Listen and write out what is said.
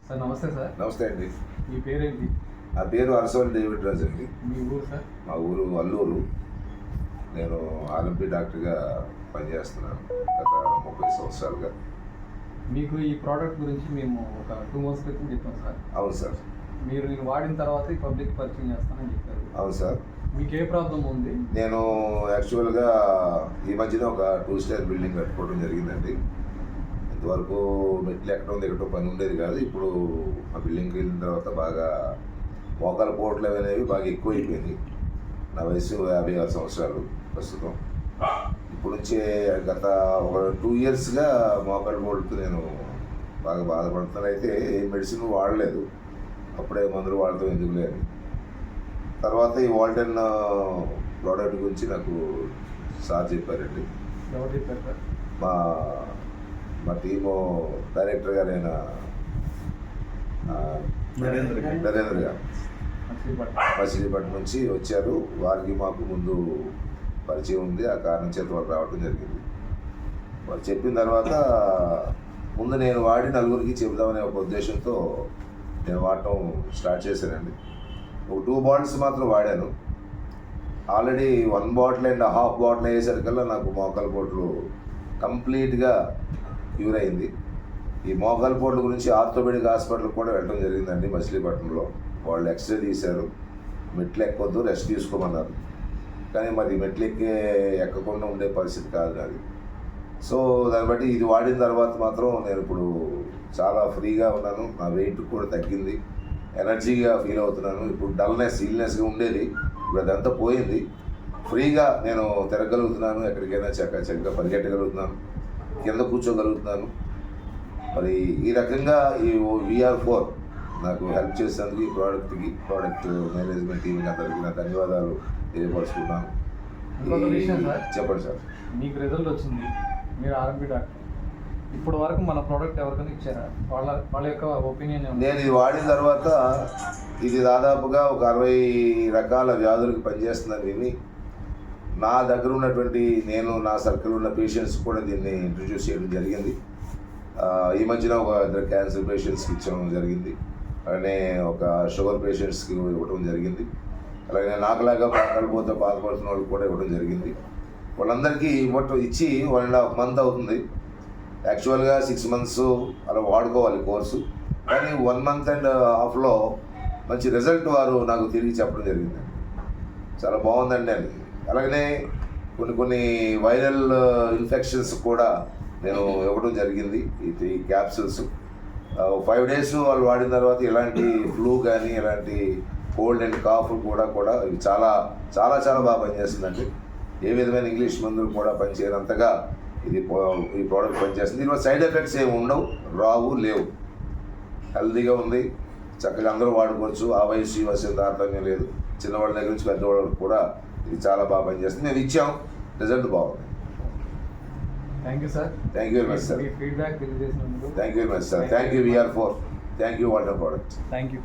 Sir నమస్తే sir. నమస్తే అండి. మీ పేరేంటి? నా పేరు అరసవల్లి డేవిడ్ రాజు అండి. మీ ఊరు సార్? మా ఊరు అల్లూరు. నేను ఆర్ఎంపీ డాక్టర్గా పనిచేస్తున్నాను గత 30 సంవత్సరాలుగా. మీకు ఈ ప్రోడక్ట్ గురించి మేము ఒక 2 months క్రితం చెప్పాం సార్. అవును సార్. మీరు నేను వాడిన తర్వాత ఈ పబ్లిక్ పరిచయం చేస్తానని చెప్పారు. అవును సార్. మీకు ఏ ప్రాబ్లం ఉంది? నేను యాక్చువల్గా ఈ మధ్యన ఒక 2 star బిల్డింగ్ కట్టుకోవడం జరిగిందండి. ఇంతవరకు మెట్లు ఎక్కడం దిగటం పని ఉండేది కాదు. ఇప్పుడు ఆ బిల్డింగ్కి వెళ్ళిన తర్వాత బాగా మోకాల పోట్లు అనేవి బాగా ఎక్కువైపోయింది. నా వయసు 56 సంవత్సరాలు ప్రస్తుతం. ఇప్పుడు నుంచే గత ఒక 2 yearsగా మోకాల పోటుతో నేను బాగా బాధపడుతున్నాను. అయితే మెడిసిన్ వాడలేదు, అప్పుడే మందులు వాడతాం ఎందుకు లేదు. తర్వాత ఈ వాల్టన్ ప్రోడక్ట్ గురించి నాకు సార్ చెప్పారండి. ఎవరు చెప్పారు సార్? మా టీము డైరెక్టర్ గారైన నరేంద్ర గారు మచిలీపట్నం నుంచి వచ్చారు. వారికి మాకు ముందు పరిచయం ఉంది, ఆ కారణం చేత వాళ్ళు రావడం జరిగింది. వాళ్ళు చెప్పిన తర్వాత ముందు నేను వాడి నలుగురికి చెబుదామనే ఒక ఉద్దేశంతో నేను వాడటం స్టార్ట్ చేశానండి. ఒక 2 bottles మాత్రం వాడాను. ఆల్రెడీ 1 bottle and ½ bottle అయ్యేసరికల్లా నాకు మోకాల పోట్లు కంప్లీట్గా క్యూర్ అయింది. ఈ మోకాల పోట్ల గురించి ఆర్థోపెడిక్ హాస్పిటల్కి కూడా వెళ్ళడం జరిగిందండి మచిలీపట్నంలో. వాళ్ళు ఎక్స్రే తీశారు, మెట్లు ఎక్కొద్దు, రెస్ట్ తీసుకోమన్నారు. కానీ మరి మెట్లు ఎక్కకుండా ఉండే పరిస్థితి కాదు నాది. సో దాన్ని బట్టి ఇది వాడిన తర్వాత మాత్రం నేను ఇప్పుడు చాలా ఫ్రీగా ఉన్నాను. నా వెయిట్ కూడా తగ్గింది, ఎనర్జీగా ఫీల్ అవుతున్నాను. ఇప్పుడు ఇల్నెస్గా ఉండేది, ఇప్పుడు అదంతా పోయింది. ఫ్రీగా నేను తిరగలుగుతున్నాను, ఎక్కడికైనా చక్కగా పరిగెట్టగలుగుతున్నాను, కింద కూర్చోగలుగుతున్నాను. మరి ఈ రకంగా ఈ VR4 నాకు హెల్ప్ చేసేందుకు ఈ ప్రోడక్ట్ మేనేజ్మెంట్ టీంకి అందరికీ నా ధన్యవాదాలు తెలియపరుచుకున్నాను. చెప్పండి సార్. మీకు రిజల్ట్ వచ్చింది, మీరు ఆర్ఎంపీ డాక్టర్. ఇప్పటి వరకు మన ప్రోడక్ట్ ఎవరికైనా ఇచ్చారా? వాళ్ళ యొక్క ఒపీనియన్? నేను ఇది వాడిన తర్వాత ఇది దాదాపుగా ఒక 60 రకాల వ్యాధులకు పనిచేస్తుందని విని నా దగ్గర ఉన్నటువంటి నా సర్కిల్ ఉన్న పేషెంట్స్ కూడా దీన్ని ఇంట్రడ్యూస్ చేయడం జరిగింది. ఈ మధ్యన ఒక 2 క్యాన్సర్ పేషెంట్స్కి ఇచ్చడం జరిగింది, అలానే ఒక షుగర్ పేషెంట్స్కి ఇవ్వడం జరిగింది, అలాగే నాకులాగా బాధపడుతున్న వాళ్ళకి కూడా ఇవ్వడం జరిగింది. వాళ్ళందరికీ ఇచ్చి 1.5 month అవుతుంది. యాక్చువల్గా 6 months అలా వాడుకోవాలి కోర్సు, కానీ 1 month and halfలో మంచి రిజల్ట్ వారు నాకు తిరిగి చెప్పడం జరిగింది. చాలా బాగుందండి అని. అలాగనే కొన్ని వైరల్ ఇన్ఫెక్షన్స్ కూడా నేను ఇవ్వడం జరిగింది. ఈ క్యాప్సూల్స్ 5 days వాళ్ళు వాడిన తర్వాత ఎలాంటి ఫ్లూ కానీ ఎలాంటి కోల్డ్ అండ్ కాఫ్ కూడా ఇవి చాలా చాలా చాలా బాగా పనిచేస్తుందండి. ఏ విధమైన ఇంగ్లీష్ మందులు కూడా పనిచేయనంతగా ఈ ప్రోడక్ట్ పనిచేస్తుంది. దీనివల్ల సైడ్ ఎఫెక్ట్స్ ఏమి ఉండవు, లేవు. హెల్తీగా ఉంది, చక్కగా అందరూ వాడుకోవచ్చు. ఆ వయసు ఈ వయసు తారతమ్యం లేదు. చిన్నవాళ్ళ దగ్గర నుంచి పెద్దవాళ్ళకి కూడా ఇది చాలా బాగా పనిచేస్తుంది. మేము ఇచ్చాం, రిజల్ట్ బాగుంది. Thank you sir. Thank you very much sir. Feedback తెలియజేసినందుకు thank you very much sir. Thank you VR4. Thank you water product. Thank you.